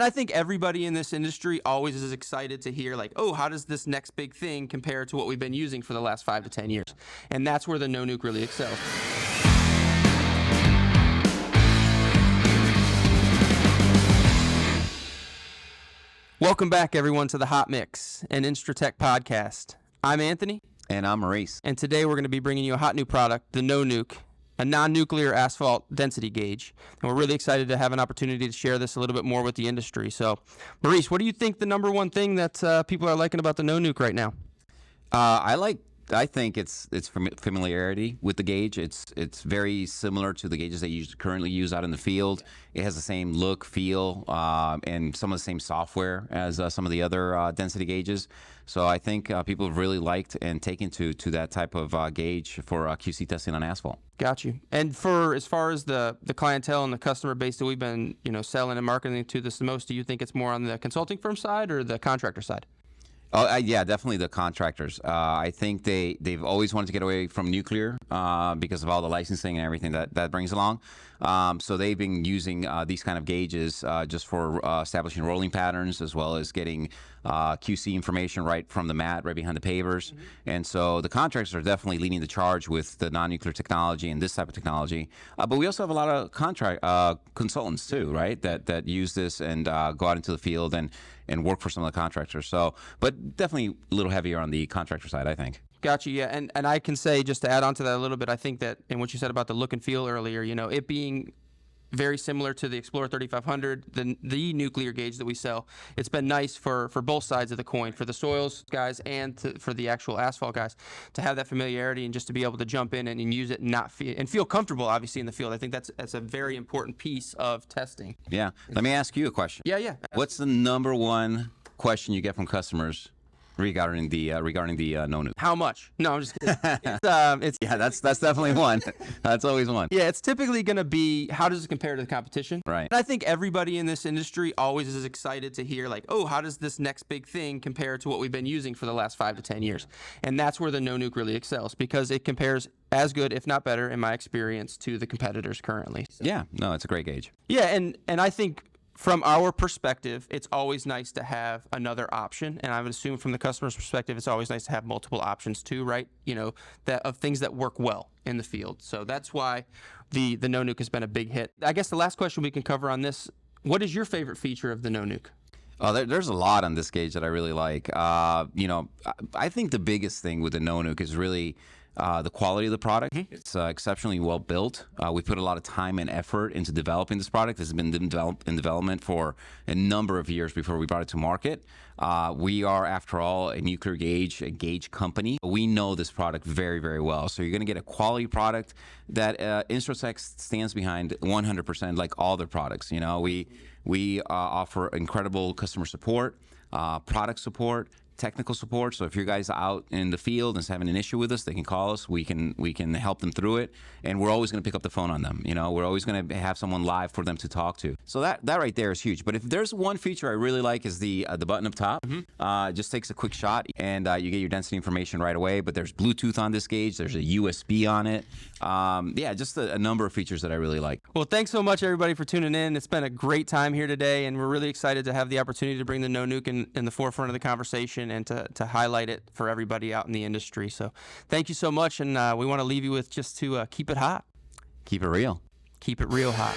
I think everybody in this industry always is excited to hear like, oh, how does this next big thing compare to what we've been using for the last 5 to 10 years? And that's where the NoNuke really excels. Welcome back, everyone, to the Hot Mix, an InstroTek podcast. I'm Anthony. And I'm Maurice. And today we're going to be bringing you a hot new product, the NoNuke, a non-nuclear asphalt density gauge. And we're really excited to have an opportunity to share this a little bit more with the industry. So, Maurice, what do you think the number one thing that people are liking about the NoNuke right now? I think it's familiarity with the gauge. It's very similar to the gauges that you currently use out in the field. It has the same look, feel, and some of the same software as some of the other density gauges. So I think people have really liked and taken to that type of gauge for QC testing on asphalt. Got you. And for as far as the clientele and the customer base that we've been selling and marketing to this the most, do you think it's more on the consulting firm side or the contractor side? Oh, yeah, definitely the contractors. I think they've always wanted to get away from nuclear because of all the licensing and everything that brings along. So they've been using these kind of gauges just for establishing rolling patterns as well as getting QC information right from the mat, right behind the pavers. Mm-hmm. And so the contractors are definitely leading the charge with the non-nuclear technology and this type of technology. But we also have a lot of contract consultants too, right, that use this and go out into the field and work for some of the contractors. So, but definitely a little heavier on the contractor side, I think. Gotcha, yeah. And I can say, just to add on to that a little bit, I think that, and what you said about the look and feel earlier, it being very similar to the Explorer 3500, the nuclear gauge that we sell, it's been nice for both sides of the coin, for the soils guys and for the actual asphalt guys, to have that familiarity and just to be able to jump in and use it and feel comfortable, obviously, in the field. I think that's a very important piece of testing. Yeah. Let me ask you a question. Yeah. What's the number one question you get from customers regarding the NoNuke? How much? No, I'm just kidding. Yeah, that's definitely one. That's always one. Yeah, it's typically going to be, how does it compare to the competition? Right. And I think everybody in this industry always is excited to hear like, oh, how does this next big thing compare to what we've been using for the last 5 to 10 years? And that's where the NoNuke really excels, because it compares as good, if not better, in my experience, to the competitors currently. So. Yeah, no, it's a great gauge. Yeah, and I think from our perspective, it's always nice to have another option, and I would assume from the customer's perspective, it's always nice to have multiple options too, right? That of things that work well in the field. So that's why the NoNuke has been a big hit. I guess the last question we can cover on this: what is your favorite feature of the NoNuke? Oh, there's a lot on this gauge that I really like. I think the biggest thing with the NoNuke is really the quality of the product. Mm-hmm. It's exceptionally well built. We put a lot of time and effort into developing this product. This has been in development for a number of years before we brought it to market. We are, after all, a nuclear gauge, a gauge company. We know this product very, very well. So you're going to get a quality product that InstroTek stands behind 100%, like all their products. We offer incredible customer support, product support, technical support. So if you guys are out in the field and having an issue with us, they can call us. We can help them through it, and we're always going to pick up the phone on them. We're always going to have someone live for them to talk to. So that right there is huge. But if there's one feature I really like is the button up top. Mm-hmm. It just takes a quick shot, and you get your density information right away. But there's Bluetooth on this gauge. There's a USB on it. Just a number of features that I really like. Well, thanks so much, everybody, for tuning in. It's been a great time here today, and we're really excited to have the opportunity to bring the NoNuke in the forefront of the conversation and to highlight it for everybody out in the industry. So thank you so much, and we want to leave you with just to keep it hot. Keep it real. Keep it real hot.